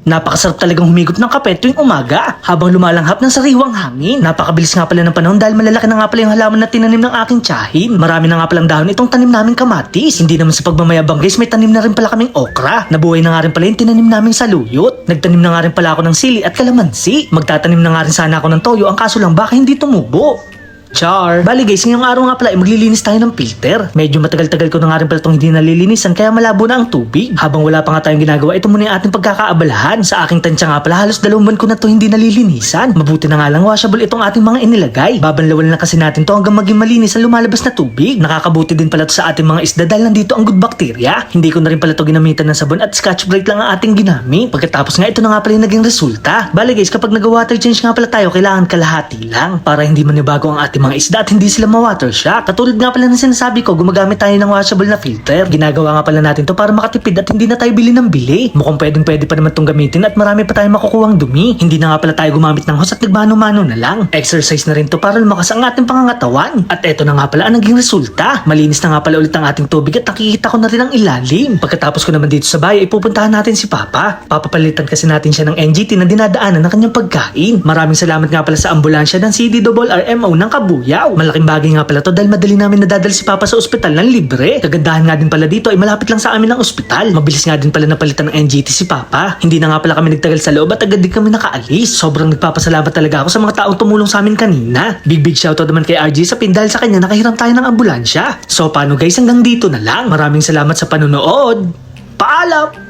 Napakasarap talagang humigop ng kape tuwing umaga habang lumalanghap ng sariwang hangin. Napakabilis nga pala ng panahon dahil malalaki na nga pala yung halaman na tinanim ng aking tiyahin. Marami na nga palang dahon itong tanim naming kamatis. Hindi naman sa pagmamayabang guys, may tanim na rin pala kaming okra. Nabuhay na nga rin pala yung tinanim naming saluyot. Nagtanim na nga rin pala ako ng sili at kalamansi. Magtatanim na nga rin sana ako ng toyo, ang kaso lang baka hindi tumubo. Char! Bali guys, ngayong araw nga pala ay maglilinis tayo ng filter. Medyo matagal-tagal ko na nga rin pala itong hindi nalilinisan kaya malabo na ang tubig. Habang wala pa nga tayong ginagawa, ito muna yung ating pagkakaabalahan. Sa aking tansya nga pala, halos 2 buwan ko na to hindi nalilinisan. Mabuti na nga lang washable itong ating mga inilagay. Babanlawan na kasi natin to hanggang maging malinis ang lumalabas na tubig. Nakakabuti din pala to sa ating mga isda dahil nandito ang good bacteria. Hindi ko na rin pala to ginamitan ng sabon at Scotch Brite lang ang ating ginamit. Pagkatapos nga ito na nga pala yung naging resulta. Bali guys, kapag nag-water change nga pala tayo, kailangan kalahati lang para hindi manibago ang ating mga isda at hindi sila ma-water shock. Katulad nga pala ng sinasabi ko, gumagamit tayo ng washable na filter. Ginagawa nga pala natin to para makatipid at hindi na tayo bili ng bili. Mukhang pwede pa naman tong gamitin at marami pa tayong makukuhang dumi. Hindi na nga pala tayo gumamit ng hose at nagmano-mano na lang. Exercise na rin to para lumakas ang ating pangangatawan. At eto na nga pala ang naging resulta. Malinis na nga pala ulit ang ating tubig at nakikita ko na rin ang ilalim. Pagkatapos ko naman dito sa bahay, ipupuntahan natin si Papa. Papapalitan kasi natin siya ng NGT na dinadaanan ng kanyang pagkain. Maraming salamat nga pala sa ambulansya ng CDRRMO ng Kabuyaw. Malaking bagay nga pala to dahil madali namin nadadala si Papa sa ospital ng libre. Kagandahan nga din pala dito ay malapit lang sa amin ang ospital. Mabilis nga din pala napalitan ng NGT si Papa. Hindi na nga pala kami nagtagal sa loob at agad din kami nakaalis. Sobrang nagpapasalamat talaga ako sa mga taong tumulong sa amin kanina. Big shoutout naman kay RJ sa pin dahil sa kanya nakahiram tayo ng ambulansya. So paano guys, hanggang dito na lang. Maraming salamat sa panonood. Paalam!